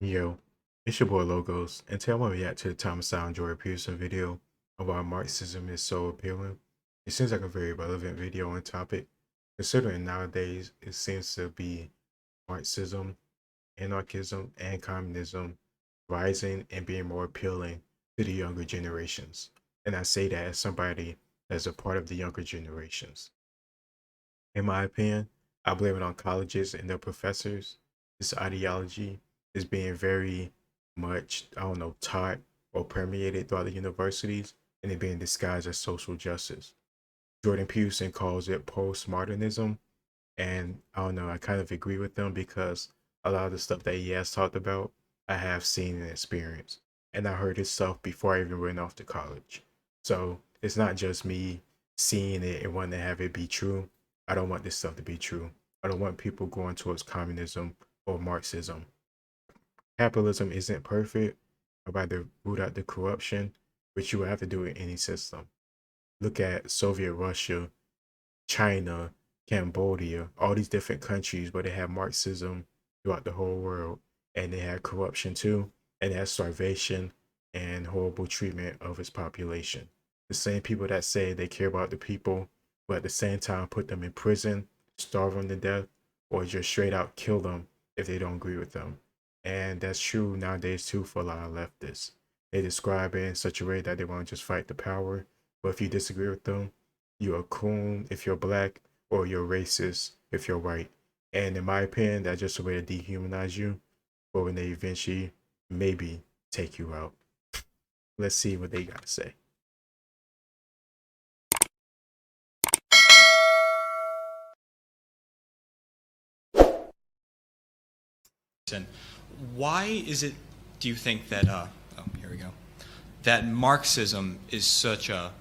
Yo, it's your boy Logos, and today I'm gonna react to the Sowell and Jordan Peterson video of why Marxism is so appealing. It seems like a very relevant video on topic, considering nowadays it seems to be Marxism, anarchism, and communism rising and being more appealing to the younger generations. And I say that as somebody that's a part of the younger generations. In my opinion, I blame it on colleges and their professors. This ideology is being very much, I don't know, taught or permeated throughout the universities, and it being disguised as social justice. Jordan Peterson calls it postmodernism, and I don't know, I kind of agree with them because a lot of the stuff that he has talked about, I have seen and experienced. And I heard his stuff before I even went off to college. So it's not just me seeing it and wanting to have it be true. I don't want this stuff to be true. I don't want people going towards communism or Marxism. Capitalism isn't perfect. About to root out the corruption, which you will have to do in any system. Look at Soviet Russia, China, Cambodia, all these different countries where they have Marxism throughout the whole world, and they had corruption too, and they had starvation and horrible treatment of its population. The same people that say they care about the people, but at the same time put them in prison, starve them to death, or just straight out kill them if they don't agree with them. And that's true nowadays too for a lot of leftists. They describe it in such a way that they want to just fight the power, but if you disagree with them, you're a coon if you're black, or you're racist if you're white. And in my opinion, that's just a way to dehumanize you, but when they eventually maybe take you out. Let's see what they got to say. And why is it, do you think that, here we go, that Marxism is such a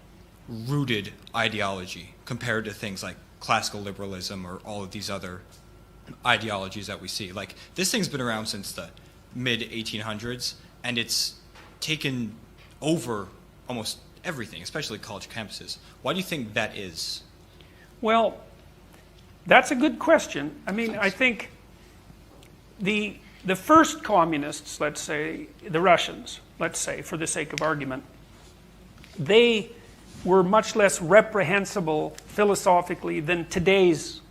rooted ideology compared to things like classical liberalism or all of these other ideologies that we see? Like, this thing's been around since the mid-1800s, and it's taken over almost everything, especially college campuses. Why do you think that is? Well, that's a good question. I mean, I think the first communists, let's say, the Russians, let's say, for the sake of argument, they were much less reprehensible philosophically than today's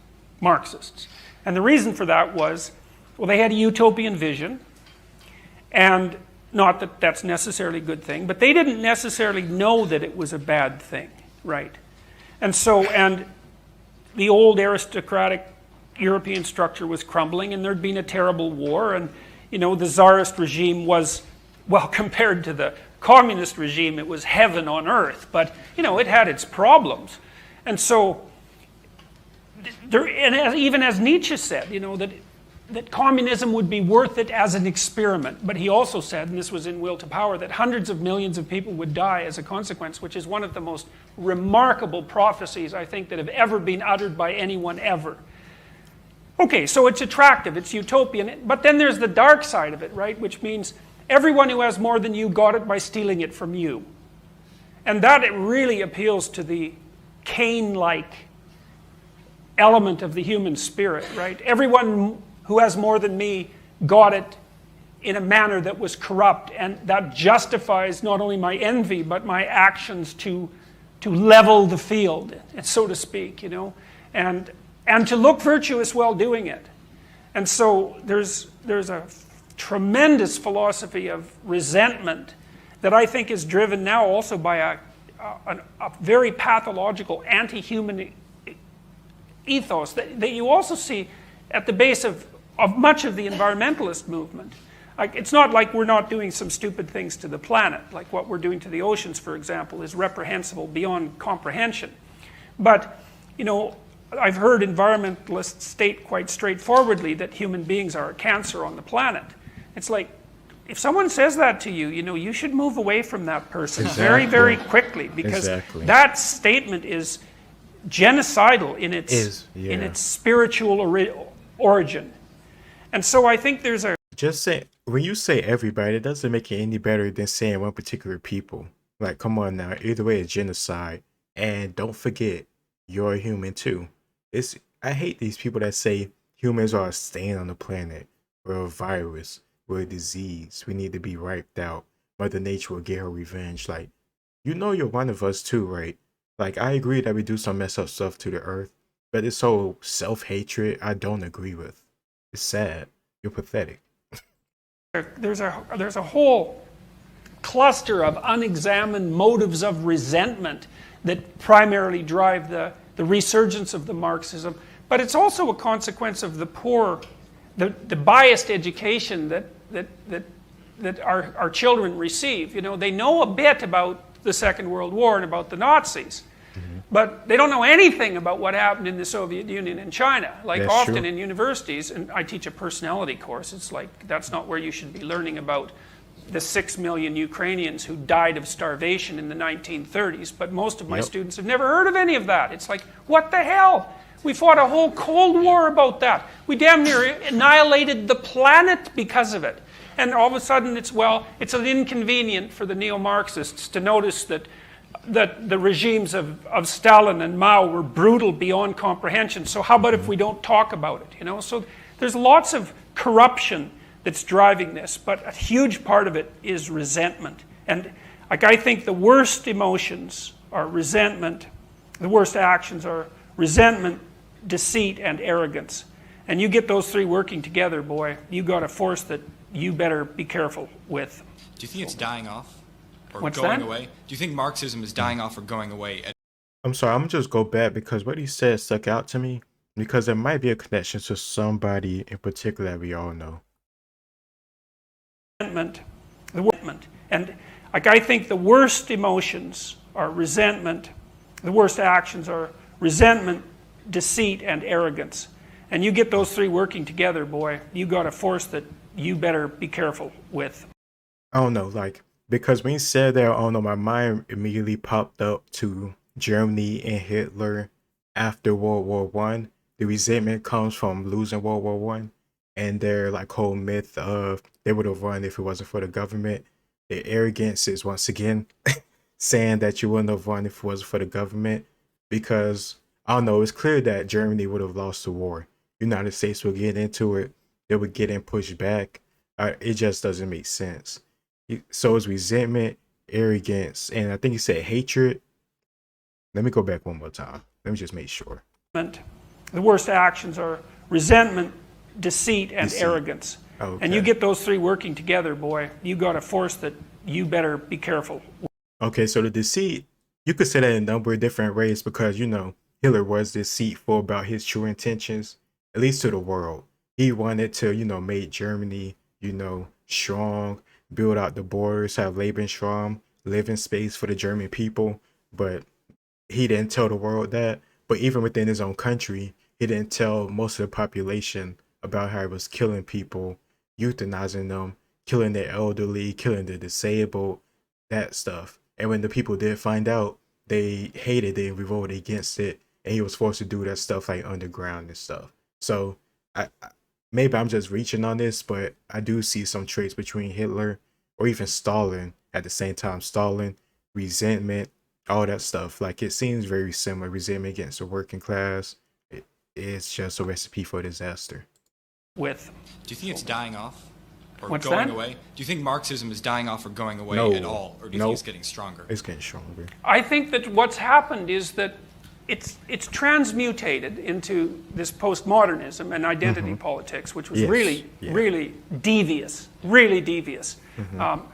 Marxists. And the reason for that was, well, they had a utopian vision, and not that that's necessarily a good thing, but they didn't necessarily know that it was a bad thing, right? And so, and the old aristocratic European structure was crumbling, and there'd been a terrible war, and the Tsarist regime was, well, compared to the communist regime, it was heaven on earth, but it had its problems. And so there, and even as Nietzsche said, that communism would be worth it as an experiment. But he also said, and this was in Will to Power, that hundreds of millions of people would die as a consequence, which is one of the most remarkable prophecies, I think, that have ever been uttered by anyone ever. Okay, so it's attractive, it's utopian, but then there's the dark side of it, right? Which means everyone who has more than you got it by stealing it from you. And that it really appeals to the Cain-like element of the human spirit, right? Everyone who has more than me got it in a manner that was corrupt, and that justifies not only my envy, but my actions to level the field, so to speak, and to look virtuous while doing it. And so there's a tremendous philosophy of resentment that I think is driven now also by a very pathological anti-human ethos that you also see at the base of much of the environmentalist movement. Like, it's not like we're not doing some stupid things to the planet. Like what we're doing to the oceans, for example, is reprehensible beyond comprehension. But, I've heard environmentalists state quite straightforwardly that human beings are a cancer on the planet. It's like, if someone says that to you, you should move away from that person very, very quickly, because that statement is genocidal in its spiritual origin. And so I think there's a... Just say, when you say everybody, it doesn't make it any better than saying one particular people. Like, come on now, either way it's genocide. And don't forget, you're a human too. I hate these people that say humans are a stain on the planet. We're a virus. we're a disease. We need to be wiped out. Mother Nature will get her revenge. Like, you know you're one of us too, right? Like, I agree that we do some mess up stuff to the earth, but this whole self-hatred, I don't agree with. It's sad. You're pathetic. There's a whole cluster of unexamined motives of resentment that primarily drive the resurgence of the Marxism, but it's also a consequence of the poor, the biased education that our children receive. You know, they know a bit about the Second World War and about the Nazis, but they don't know anything about what happened in the Soviet Union and China. Like, That's often true. in universities, and I teach a personality course, it's like, that's not where you should be learning about the 6 million Ukrainians who died of starvation in the 1930s, but most of my students have never heard of any of that. It's like, what the hell? We fought a whole Cold War about that. We damn near annihilated the planet because of it. And all of a sudden it's an inconvenient for the neo-Marxists to notice that the regimes of Stalin and Mao were brutal beyond comprehension. So how about if we don't talk about it? You know, so there's lots of corruption that's driving this, but a huge part of it is resentment. And like, I think the worst emotions are resentment, the worst actions are resentment, deceit, and arrogance. And you get those three working together, boy, you got a force that you better be careful with. Do you think it's dying off or What's going that? away? Do you think Marxism is dying off or going away? I'm sorry, I'm gonna just go back because what he said stuck out to me because there might be a connection to somebody in particular that we all know. And like, I think the worst emotions are resentment, the worst actions are resentment, deceit, and arrogance. And you get those three working together, boy, you got a force that you better be careful with. I don't know, like, because when he said that, I don't know, my mind immediately popped up to Germany and Hitler after World War One. The resentment comes from losing World War One, and their like whole myth of they would have won if it wasn't for the government. The arrogance is once again saying that you wouldn't have won if it wasn't for the government, because I don't know, it's clear that Germany would have lost the war. United States would get into it. They would get in pushed back. It just doesn't make sense. So it's resentment, arrogance, and I think he said hatred. Let me go back one more time. Let me just make sure. The worst actions are resentment, deceit, and Deceit. arrogance. Okay. And you get those three working together, boy, you got a force that you better be careful. Okay, so the deceit, you could say that in a number of different ways because, you know, Hitler was deceitful about his true intentions, at least to the world. He wanted to, you know, make Germany, you know, strong, build out the borders, have Lebensraum, living space for the German people, but he didn't tell the world that. But even within his own country, he didn't tell most of the population about how he was killing people, euthanizing them, killing the elderly, killing the disabled, that stuff. And when the people did find out, they hated it and revolted against it, and he was forced to do that stuff like underground and stuff. So maybe I'm just reaching on this, but I do see some traits between Hitler or even Stalin at the same time. Stalin, resentment, all that stuff. Like, it seems very similar. Resentment against the working class. It's just a recipe for disaster. With. Do you think it's dying off or What's going that? away? Do you think Marxism is dying off or going away No. at all? Or do you No. think it's getting stronger? It's getting stronger. I think that what's happened is that it's transmutated into this postmodernism and identity politics, which was Yes, really, yeah. really devious, really devious.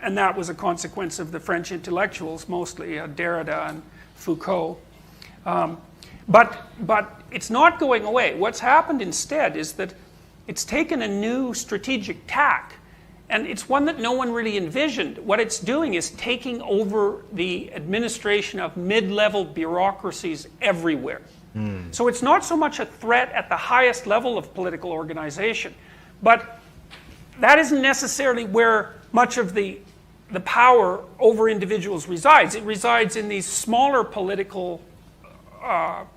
And that was a consequence of the French intellectuals, mostly Derrida and Foucault. But it's not going away. What's happened instead is that it's taken a new strategic tack, and it's one that no one really envisioned. What it's doing is taking over the administration of mid-level bureaucracies everywhere. So it's not so much a threat at the highest level of political organization, but that isn't necessarily where much of the power over individuals resides. It resides in these smaller political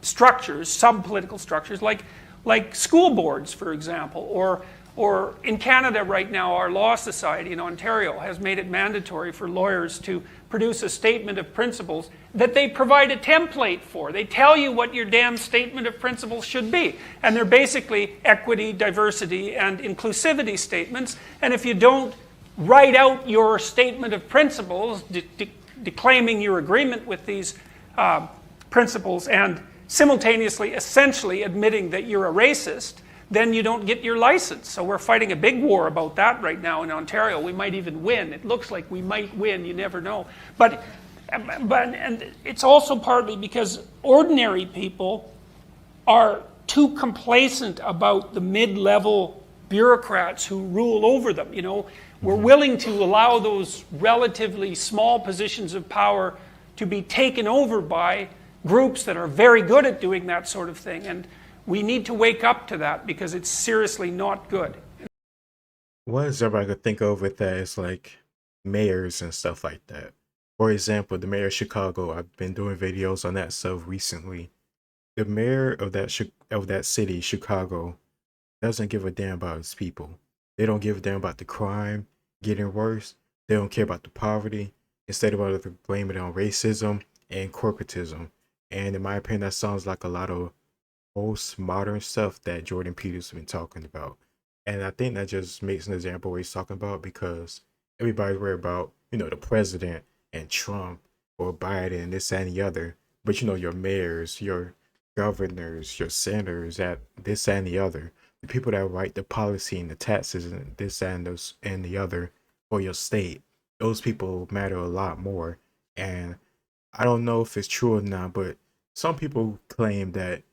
structures, sub-political structures, like school boards, for example, or or in Canada right now, our law society in Ontario has made it mandatory for lawyers to produce a statement of principles that they provide a template for. They tell you what your damn statement of principles should be. And they're basically equity, diversity, and inclusivity statements. And if you don't write out your statement of principles, declaiming your agreement with these principles and simultaneously, essentially admitting that you're a racist, then you don't get your license. So we're fighting a big war about that right now in Ontario. We might even win. It looks like we might win. You never know. But and it's also partly because ordinary people are too complacent about the mid-level bureaucrats who rule over them. You know, we're willing to allow those relatively small positions of power to be taken over by groups that are very good at doing that sort of thing. And we need to wake up to that because it's seriously not good. What is everybody could think of with that is like mayors and stuff like that. For example, the mayor of Chicago, I've been doing videos on that stuff recently. The mayor of that city, Chicago, doesn't give a damn about his people. They don't give a damn about the crime getting worse. They don't care about the poverty. Instead, about to blame it on racism and corporatism. And in my opinion, that sounds like a lot of postmodern stuff that Jordan Peterson been talking about. And I think that just makes an example of what he's talking about, because everybody's worried about, the president and Trump or Biden and this that, and the other. But your mayors, your governors, your senators, that this that, and the other, the people that write the policy and the taxes and this that, and those and the other for your state, those people matter a lot more. And I don't know if it's true or not, but some people claim that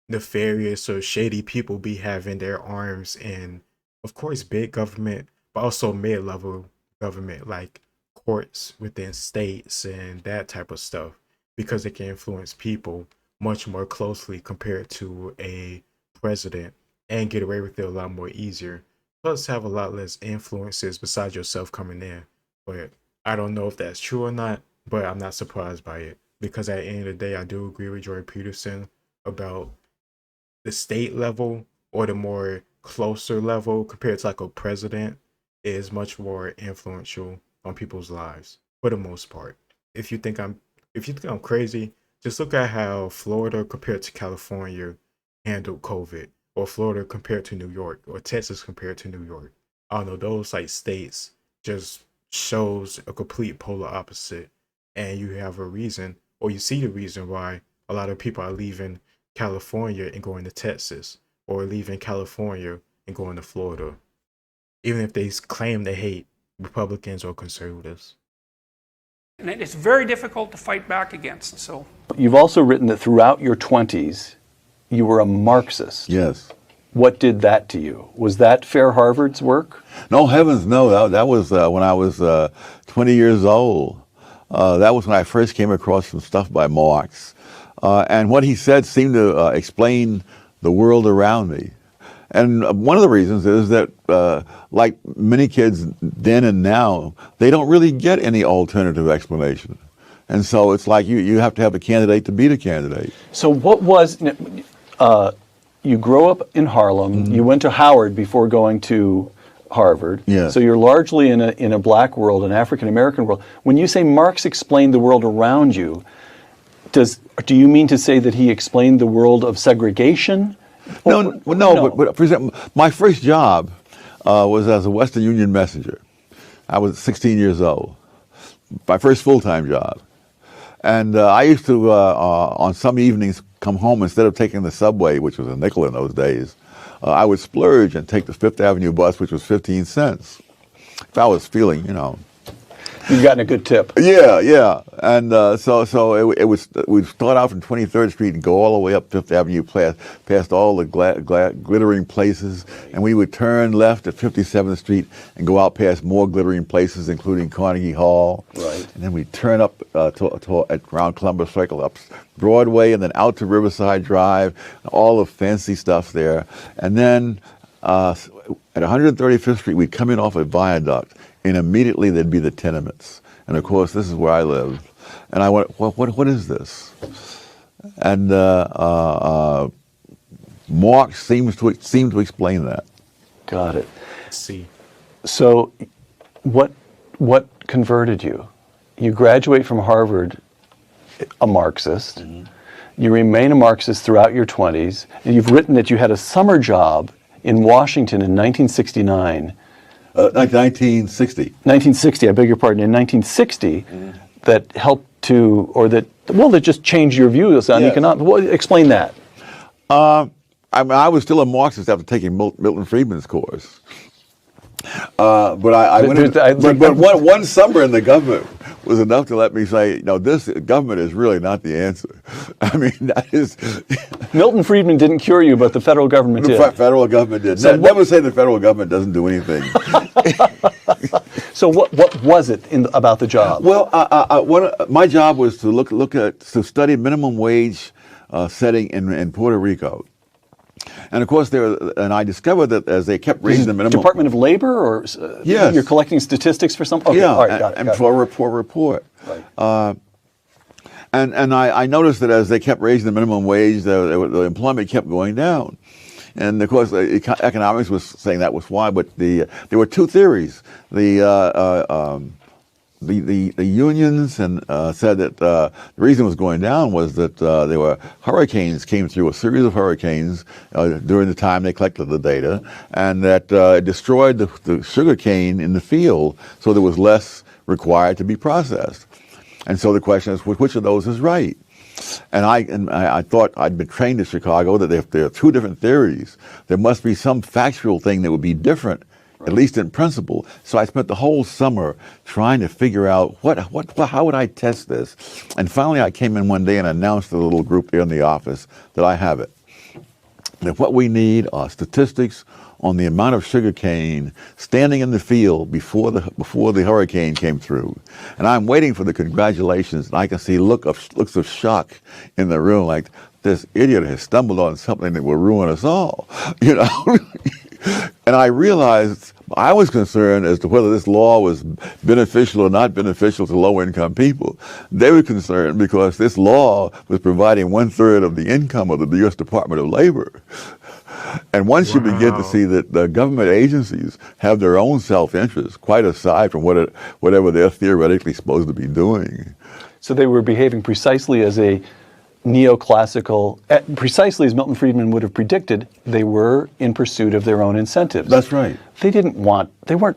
nefarious or shady people be having their arms in, of course, big government, but also mid-level government, like courts within states and that type of stuff, because it can influence people much more closely compared to a president and get away with it a lot more easier. Plus have a lot less influences besides yourself coming in. But I don't know if that's true or not, but I'm not surprised by it, because at the end of the day, I do agree with Jordan Peterson about the state level or the more closer level compared to like a president is much more influential on people's lives for the most part. If you think I'm crazy, just look at how Florida compared to California handled COVID, or Florida compared to New York, or Texas compared to New York. I don't know, those like states just shows a complete polar opposite. And you have a reason, or you see the reason why a lot of people are leaving California and going to Texas, or leaving California and going to Florida, even if they claim they hate Republicans or conservatives. And it's very difficult to fight back against. So you've also written that throughout your 20s, you were a Marxist. Yes. What did that to you? Was that Fair Harvard's work? No, heavens no. That was when I was 20 years old. That was when I first came across some stuff by Marx. And what he said seemed to explain the world around me. And one of the reasons is that, like many kids then and now, they don't really get any alternative explanation. And so it's like you have to have a candidate to beat a candidate. So what was, you grow up in Harlem, you went to Howard before going to Harvard. Yeah. So you're largely in a black world, an African-American world. When you say Marx explained the world around you, do you mean to say that he explained the world of segregation? No. But for example, my first job was as a Western Union messenger. I was 16 years old. My first full-time job. And I used to, on some evenings, come home, instead of taking the subway, which was a nickel in those days, I would splurge and take the Fifth Avenue bus, which was 15 cents. If I was feeling, You've gotten a good tip. Yeah. And so we'd start out from 23rd Street and go all the way up Fifth Avenue, past all the glittering places, and we would turn left at 57th Street and go out past more glittering places, including Carnegie Hall. Right. And then we'd turn up around Columbus Circle, up Broadway, and then out to Riverside Drive, all the fancy stuff there. And then at 135th Street, we'd come in off a viaduct, and immediately there'd be the tenements. And of course, this is where I lived. And I went, what is this? And Marx seemed to explain that. Got it. See, So what converted you? You graduate from Harvard a Marxist. You remain a Marxist throughout your 20s. And you've written that you had a summer job in Washington in 1969. 1960. 1960, I beg your pardon, in 1960, that helped to, or that, well, that just changed your views on Yes. economics. Well, explain that. I mean, I was still a Marxist after taking Milton Friedman's course. But I went in, but one summer in the government was enough to let me say, no, this government is really not the answer. I mean, that is... Milton Friedman didn't cure you, but the federal government did. The federal government did. So Never say the federal government doesn't do anything. So what was it about the job? Well, my job was to study minimum wage setting in Puerto Rico. And of course, I discovered that as they kept raising the minimum... Department of Labor, or Yes. You're collecting statistics for something? Okay, Yeah, all right, got it. for a report. Right. And I noticed that as they kept raising the minimum wage, the employment kept going down. And of course, economics was saying that was why, but there were two theories. The unions and said that the reason it was going down was that there were hurricanes came through, a series of hurricanes during the time they collected the data, and that it destroyed the sugar cane in the field, so there was less required to be processed. And so the question is, which of those is right? And I thought, I'd been trained in Chicago that if there are two different theories, there must be some factual thing that would be different, at least in principle. So I spent the whole summer trying to figure out how would I test this? And finally I came in one day and announced to the little group here in the office that I have it. That what we need are statistics on the amount of sugar cane standing in the field before the hurricane came through. And I'm waiting for the congratulations, and I can see looks of shock in the room, like this idiot has stumbled on something that will ruin us all, you know. And I realized I was concerned as to whether this law was beneficial or not beneficial to low-income people. They were concerned because this law was providing 1/3 of the income of the U.S. Department of Labor. And once you begin to see that the government agencies have their own self-interest, quite aside from whatever they're theoretically supposed to be doing. So they were behaving precisely as a neoclassical, precisely as Milton Friedman would have predicted. They were in pursuit of their own incentives. That's right. They were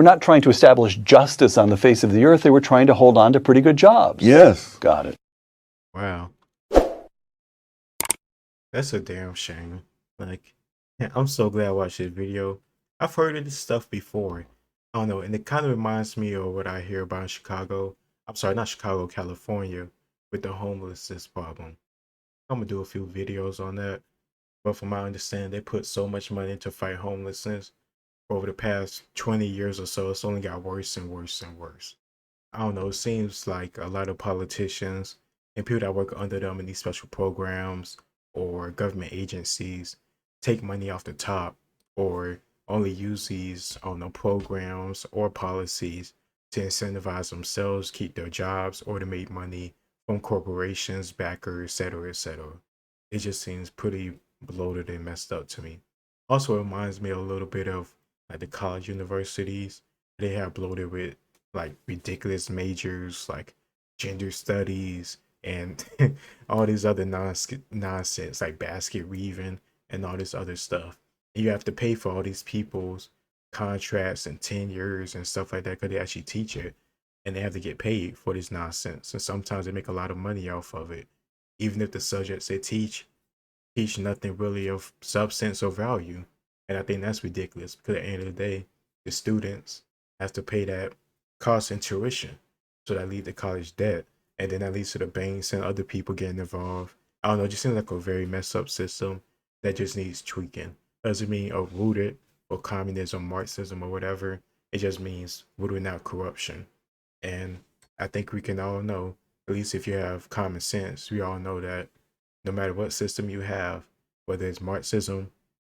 not trying to establish justice on the face of the earth. They were trying to hold on to pretty good jobs. Yes. Got it. wow. That's a damn shame. Like, yeah, I'm so glad I watched this video. I've heard of this stuff before. I don't know, and it kind of reminds me of what I hear about in Chicago. I'm sorry, not Chicago, California, with the homelessness problem. I'm gonna do a few videos on that. But from my understanding, they put so much money into fight homelessness. Over the past 20 years or so, it's only got worse and worse and worse. I don't know, it seems like a lot of politicians and people that work under them in these special programs or government agencies take money off the top, or only use these, I don't know, programs or policies to incentivize themselves, keep their jobs, or to make money from corporations, backers, etc., etc. It just seems pretty bloated and messed up to me. Also, it reminds me a little bit of like the college universities. They have bloated with like ridiculous majors like gender studies and all these other nonsense like basket weaving and all this other stuff. And you have to pay for all these people's contracts and tenures and stuff like that because they actually teach it, and they have to get paid for this nonsense. And sometimes they make a lot of money off of it, even if the subjects they teach nothing really of substance or value. And I think that's ridiculous because at the end of the day, the students have to pay that cost in tuition. So that leads to college debt. And then that leads to the banks and other people getting involved. I don't know, it just seems like a very messed up system that just needs tweaking. Doesn't mean rooted or communism, Marxism, or whatever. It just means rooting out corruption. And I think we can all know, at least if you have common sense, we all know that no matter what system you have, whether it's Marxism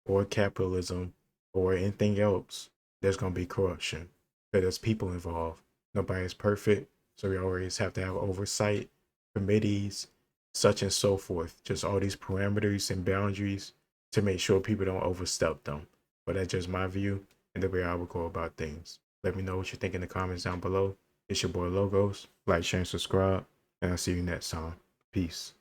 or capitalism or anything else, there's going to be corruption because there's people involved. Nobody's perfect, so we always have to have oversight, committees, such and so forth. Just all these parameters and boundaries to make sure people don't overstep them. but that's just my view and the way I would go about things. Let me know what you think in the comments down below. It's your boy Logos. Like, share, and subscribe, and I'll see you next time. Peace.